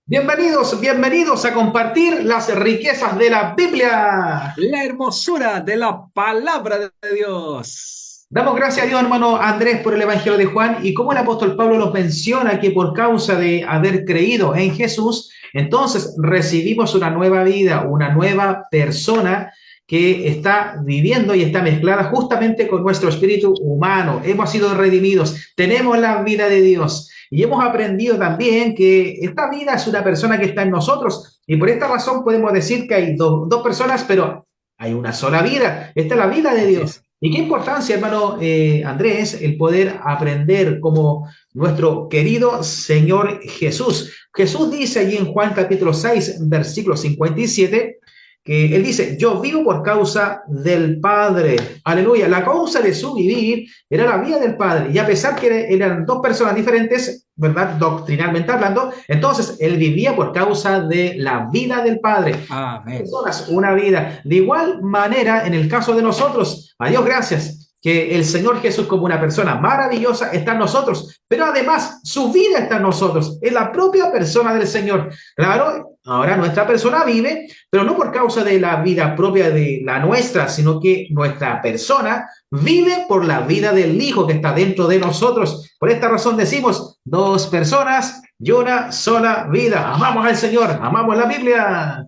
Bienvenidos, bienvenidos a compartir las riquezas de la Biblia. La hermosura de la palabra de Dios. Damos gracias a Dios, hermano Andrés, por el Evangelio de Juan y como el apóstol Pablo nos menciona que por causa de haber creído en Jesús, entonces recibimos una nueva vida, una nueva persona que está viviendo y está mezclada justamente con nuestro espíritu humano. Hemos sido redimidos, tenemos la vida de Dios y hemos aprendido también que esta vida es una persona que está en nosotros y por esta razón podemos decir que hay dos personas, pero hay una sola vida. Esta es la vida de Así Dios. es. Y qué importancia, hermano Andrés, el poder aprender como nuestro querido Señor Jesús. Jesús dice allí en Juan capítulo 6, versículo 57, que él dice, yo vivo por causa del Padre. Aleluya. La causa de su vivir era la vida del Padre. Y a pesar que eran dos personas diferentes, ¿verdad? Doctrinalmente hablando, entonces él vivía por causa de la vida del Padre. Amén. Personas, una vida. De igual manera, en el caso de nosotros, a Dios gracias, que el Señor Jesús como una persona maravillosa está en nosotros, pero además su vida está en nosotros, es la propia persona del Señor. Claro, ahora nuestra persona vive, pero no por causa de la vida propia de la nuestra, sino que nuestra persona vive por la vida del Hijo que está dentro de nosotros. Por esta razón decimos, dos personas y una sola vida. Amamos al Señor, amamos la Biblia.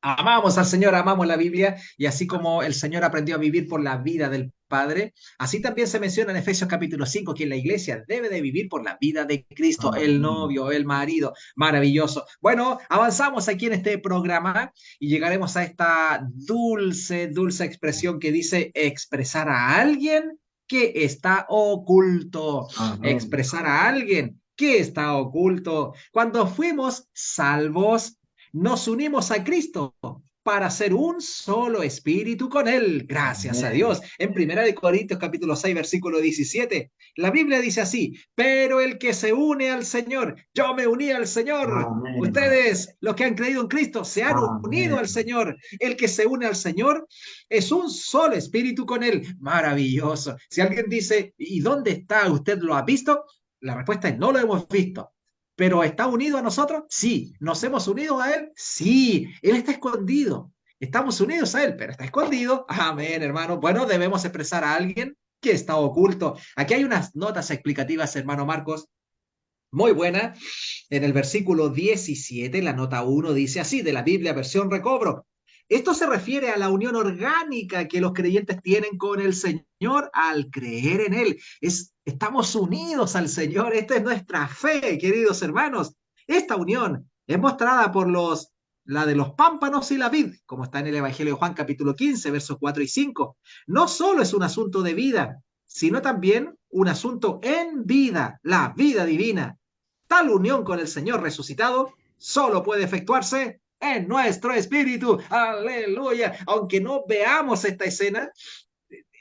Amamos al Señor, amamos la Biblia, y así como el Señor aprendió a vivir por la vida del Padre, así también se menciona en Efesios capítulo 5 que la iglesia debe de vivir por la vida de Cristo, el Amén. novio, el marido. Maravilloso. Bueno, avanzamos aquí en este programa y llegaremos a esta dulce, dulce expresión que dice expresar a alguien que está oculto. Amén. Expresar a alguien que está oculto. Cuando fuimos salvos, nos unimos a Cristo para ser un solo espíritu con Él. Gracias a Amén. Dios. En Primera de Corintios capítulo 6 versículo 17, la Biblia dice así, pero el que se une al Señor, yo me uní al Señor. Amén, hermano. Ustedes, los que han creído en Cristo, se han unido al Amén. Señor. El que se une al Señor es un solo espíritu con Él. Maravilloso. Si alguien dice, ¿y dónde está? ¿Usted lo ha visto? La respuesta es, no lo hemos visto. ¿Pero está unido a nosotros? Sí. ¿Nos hemos unido a Él? Sí. Él está escondido. Estamos unidos a Él, pero está escondido. Amén, hermano. Bueno, debemos expresar a alguien que está oculto. Aquí hay unas notas explicativas, hermano Marcos, muy buenas. En el versículo 17, la nota 1 dice así, de la Biblia versión recobro. Esto se refiere a la unión orgánica que los creyentes tienen con el Señor al creer en Él. Estamos unidos al Señor. Esta es nuestra fe, queridos hermanos. Esta unión es mostrada por la de los pámpanos y la vid, como está en el Evangelio de Juan capítulo 15, versos 4 y 5. No solo es un asunto de vida, sino también un asunto en vida, la vida divina. Tal unión con el Señor resucitado solo puede efectuarse en nuestro espíritu. Aleluya. Aunque no veamos esta escena,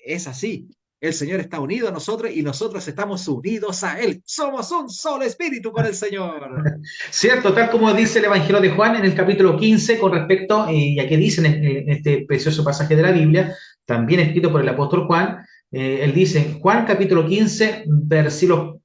es así. El Señor está unido a nosotros y nosotros estamos unidos a Él. Somos un solo espíritu con el Señor. Cierto, tal como dice el Evangelio de Juan en el capítulo 15 con respecto, y aquí dice en este precioso pasaje de la Biblia, también escrito por el apóstol Juan, él dice, Juan capítulo 15, versículos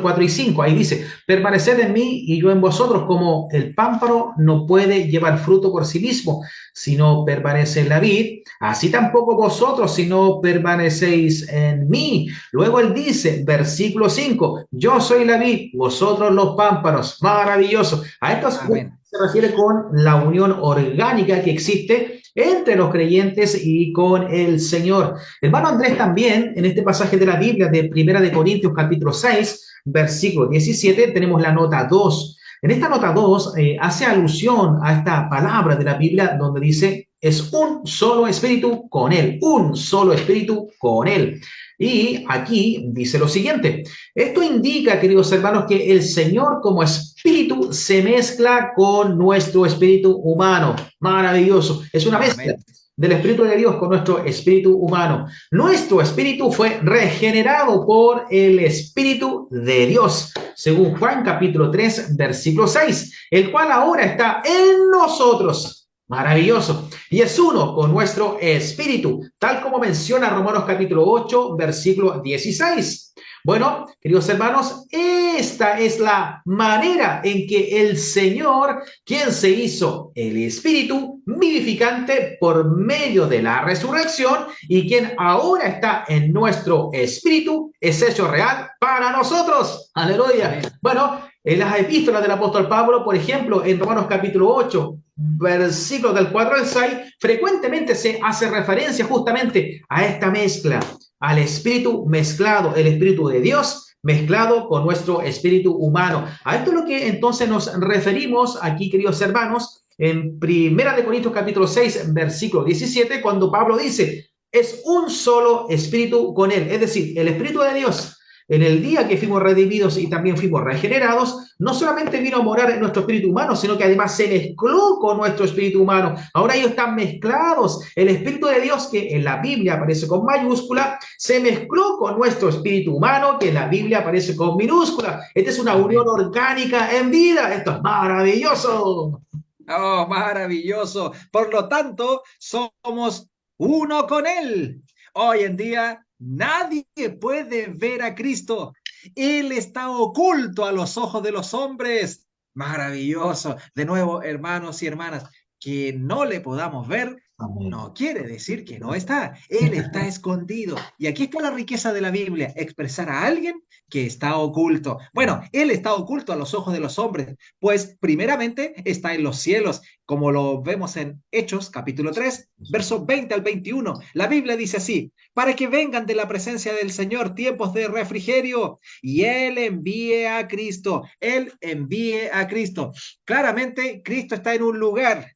4 y 5, ahí dice, permaneced en mí y yo en vosotros, como el pámpano no puede llevar fruto por sí mismo, si no permanece en la vid, así tampoco vosotros si no permanecéis en mí. Luego él dice, versículo 5, yo soy la vid, vosotros los pámpanos. Maravilloso. A esto Amén. se refiere con la unión orgánica que existe entre los creyentes y con el Señor. Hermano Andrés, también en este pasaje de la Biblia de Primera de Corintios capítulo 6, versículo 17, tenemos la nota 2. En esta nota 2 hace alusión a esta palabra de la Biblia donde dice, es un solo espíritu con él, un solo espíritu con él. Y aquí dice lo siguiente, esto indica, queridos hermanos, que el Señor como espíritu se mezcla con nuestro espíritu humano. Maravilloso, es una mezcla Amén. del Espíritu de Dios con nuestro espíritu humano. Nuestro espíritu fue regenerado por el Espíritu de Dios, según Juan capítulo 3, versículo 6, el cual ahora está en nosotros. Maravilloso. Y es uno con nuestro espíritu, tal como menciona Romanos capítulo 8, versículo 16. Bueno, queridos hermanos, esta es la manera en que el Señor, quien se hizo el espíritu vivificante por medio de la resurrección y quien ahora está en nuestro espíritu, es hecho real para nosotros. Aleluya. Amén. Bueno, en las epístolas del apóstol Pablo, por ejemplo, en Romanos capítulo 8, versículos del 4 al 6, frecuentemente se hace referencia justamente a esta mezcla, al espíritu mezclado, el espíritu de Dios mezclado con nuestro espíritu humano. A esto es lo que entonces nos referimos aquí, queridos hermanos, en Primera de Corintios capítulo 6, versículo 17, cuando Pablo dice, es un solo espíritu con él, es decir, el espíritu de Dios. En el día que fuimos redimidos y también fuimos regenerados, no solamente vino a morar en nuestro espíritu humano, sino que además se mezcló con nuestro espíritu humano. Ahora ellos están mezclados. El Espíritu de Dios, que en la Biblia aparece con mayúscula, se mezcló con nuestro espíritu humano, que en la Biblia aparece con minúscula. Esta es una unión orgánica en vida. Esto es maravilloso. Oh, maravilloso. Por lo tanto, somos uno con Él. Hoy en día, nadie puede ver a Cristo. Él está oculto a los ojos de los hombres. Maravilloso. De nuevo, hermanos y hermanas, que no le podamos ver Amén. no quiere decir que no está. Él está escondido. Y aquí está la riqueza de la Biblia, expresar a alguien que está oculto. Bueno, Él está oculto a los ojos de los hombres, pues primeramente está en los cielos, como lo vemos en Hechos capítulo 3, versos 20 al 21. La Biblia dice así, para que vengan de la presencia del Señor tiempos de refrigerio y Él envíe a Cristo. Él envíe a Cristo. Claramente, Cristo está en un lugar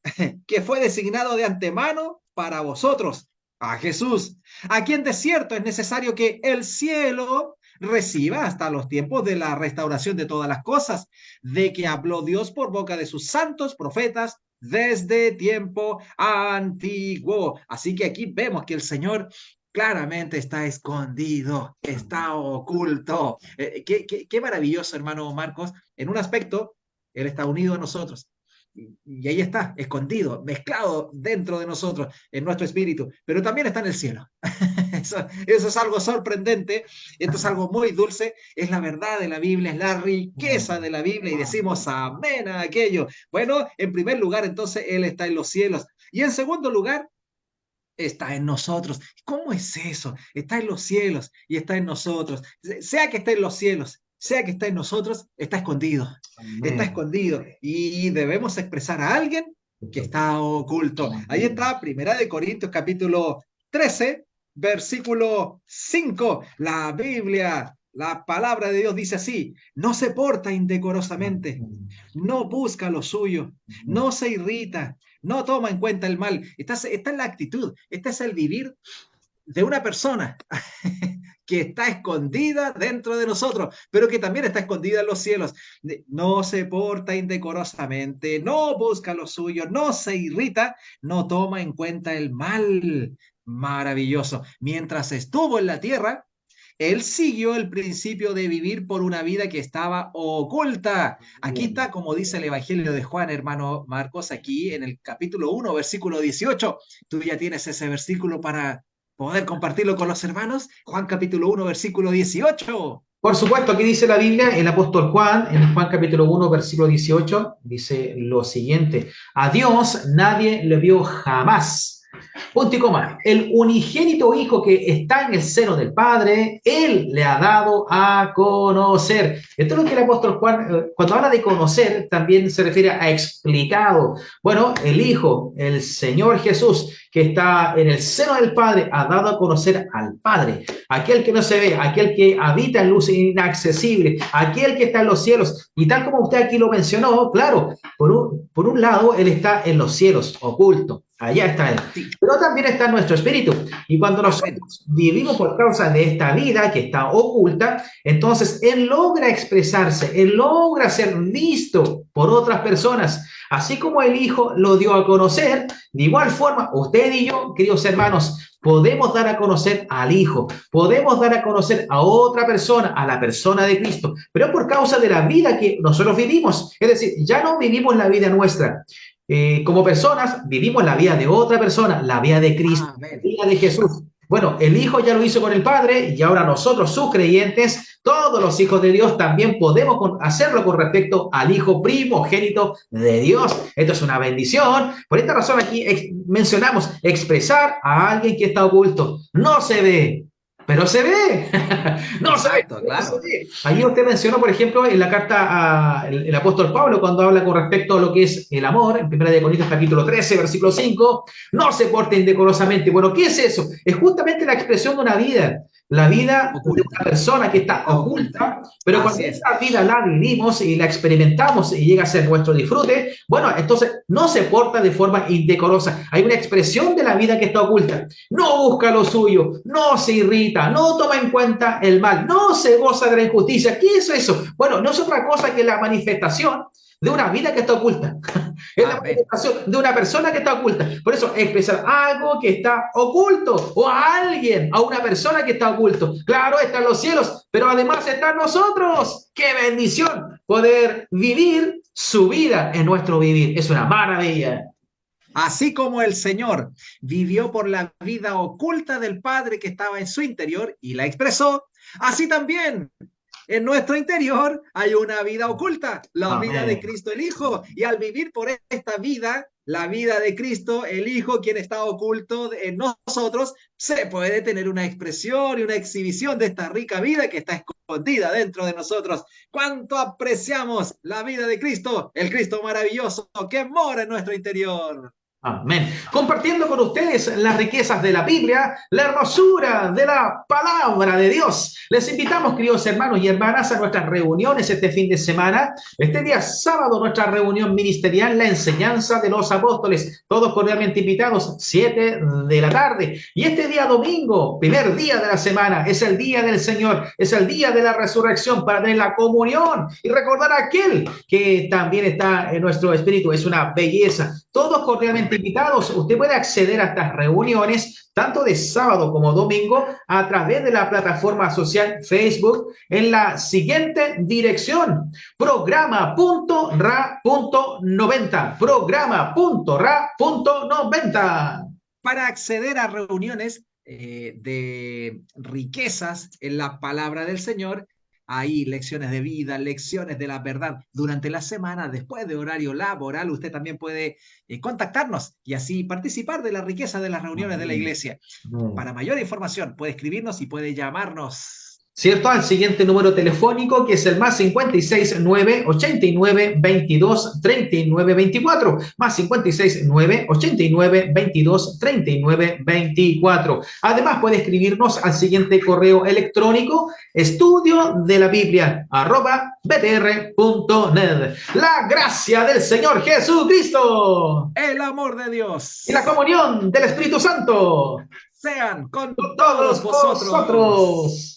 que fue designado de antemano para vosotros, a Jesús, a quien de cierto es necesario que el cielo reciba hasta los tiempos de la restauración de todas las cosas, de que habló Dios por boca de sus santos profetas desde tiempo antiguo. Así que aquí vemos que el Señor claramente está escondido, está oculto. Qué maravilloso, hermano Marcos. En un aspecto, Él está unido a nosotros. Y ahí está, escondido, mezclado dentro de nosotros, en nuestro espíritu, pero también está en el cielo. Eso es algo sorprendente, esto es algo muy dulce, es la verdad de la Biblia, es la riqueza de la Biblia y decimos amén a aquello. Bueno, en primer lugar, entonces, Él está en los cielos y en segundo lugar, está en nosotros. ¿Cómo es eso? Está en los cielos y está en nosotros. Sea que esté en los cielos, sea que esté en nosotros, está escondido. Está Amén. escondido y debemos expresar a alguien que está oculto. Ahí está, Primera de Corintios capítulo 13, versículo 5. La Biblia, la palabra de Dios dice así, no se porta indecorosamente, no busca lo suyo, no se irrita, no toma en cuenta el mal. Esta es la actitud, este es el vivir de una persona que está escondida dentro de nosotros, pero que también está escondida en los cielos. No se porta indecorosamente, no busca lo suyo, no se irrita, no toma en cuenta el mal. Maravilloso. Mientras estuvo en la tierra, él siguió el principio de vivir por una vida que estaba oculta. Aquí está, como dice el Evangelio de Juan, hermano Marcos, aquí en el capítulo 1, versículo 18. Tú ya tienes ese versículo para poder compartirlo con los hermanos. Juan capítulo 1, versículo 18. Por supuesto, aquí dice la Biblia, el apóstol Juan, en Juan capítulo 1, versículo 18, dice lo siguiente, a Dios nadie le vio jamás. Punto y coma. El unigénito Hijo que está en el seno del Padre, Él le ha dado a conocer. Esto es lo que el apóstol Juan, cuando habla de conocer, también se refiere a explicado. Bueno, el Hijo, el Señor Jesús, que está en el seno del Padre, ha dado a conocer al Padre. Aquel que no se ve, aquel que habita en luz inaccesible, aquel que está en los cielos. Y tal como usted aquí lo mencionó, claro, por un lado, Él está en los cielos, oculto. Allá está Él. Sí. Pero también está nuestro espíritu. Y cuando nosotros vivimos por causa de esta vida que está oculta, entonces Él logra expresarse, Él logra ser visto por otras personas. Así como el Hijo lo dio a conocer, de igual forma, usted y yo, queridos hermanos, podemos dar a conocer al Hijo, podemos dar a conocer a otra persona, a la persona de Cristo, pero por causa de la vida que nosotros vivimos. Es decir, ya no vivimos la vida nuestra. como personas vivimos la vida de otra persona, la vida de Cristo, la Amén. vida de Jesús. Bueno, el Hijo ya lo hizo con el Padre y ahora nosotros, sus creyentes, todos los hijos de Dios, también podemos hacerlo con respecto al Hijo primogénito de Dios. Esto es una bendición. Por esta razón aquí mencionamos expresar a alguien que está oculto. No se ve, pero se ve. No se ve, Exacto, pero se claro. ve. Ahí usted mencionó, por ejemplo, en la carta al apóstol Pablo, cuando habla con respecto a lo que es el amor, en 1 Corintios capítulo 13, versículo 5, no se porte indecorosamente. Bueno, ¿qué es eso? Es justamente la expresión de una vida. La vida de Oculta. una persona que Que está está oculta. oculta, pero cuando Así es. esta vida la vivimos y la experimentamos y llega a ser nuestro disfrute, bueno, entonces no se porta de forma indecorosa. Hay una expresión de la vida que está oculta. No busca lo suyo, no se irrita, no toma en cuenta el mal, no se goza de la injusticia. ¿Qué es eso? Bueno, no es otra cosa que la manifestación de una vida que está oculta. Es la Amén. manifestación de una persona que está oculta. Por eso, expresar algo que está oculto o a alguien, a una persona que está oculto. Claro, está en los cielos, pero además está en nosotros. ¡Qué bendición! Poder vivir su vida en nuestro vivir. Es una maravilla. Así como el Señor vivió por la vida oculta del Padre que estaba en su interior y la expresó, así también en nuestro interior hay una vida oculta, la vida de Amén. Cristo el Hijo. Y al vivir por esta vida, la vida de Cristo el Hijo, quien está oculto en nosotros, se puede tener una expresión y una exhibición de esta rica vida que está escondida dentro de nosotros. ¿Cuánto apreciamos la vida de Cristo, el Cristo maravilloso que mora en nuestro interior? Amén. Compartiendo con ustedes las riquezas de la Biblia, la hermosura de la palabra de Dios. Les invitamos, queridos hermanos y hermanas, a nuestras reuniones este fin de semana. Este día sábado, nuestra reunión ministerial, la enseñanza de los apóstoles. Todos cordialmente invitados, 7 de la tarde. Y este día domingo, primer día de la semana, es el día del Señor, es el día de la resurrección para tener la comunión y recordar a aquel que también está en nuestro espíritu. Es una belleza. Todos cordialmente invitados. Usted puede acceder a estas reuniones tanto de sábado como domingo a través de la plataforma social Facebook en la siguiente dirección: programa.ra.90, programa.ra.90. Para acceder a reuniones de riquezas en la palabra del Señor. Hay lecciones de vida, lecciones de la verdad. Durante la semana, después de horario laboral, usted también puede contactarnos y así participar de la riqueza de las reuniones de la iglesia. Para mayor información, puede escribirnos y puede llamarnos. ¿Cierto? Al siguiente número telefónico, que es el más 569 89 22 39 24, más 569 89 22 39 24. Además, puede escribirnos al siguiente correo electrónico: estudio de la Biblia @btr.net. La gracia del Señor Jesucristo El amor de y la Dios comunión del Espíritu Santo sean con con todos todos vosotros. vosotros.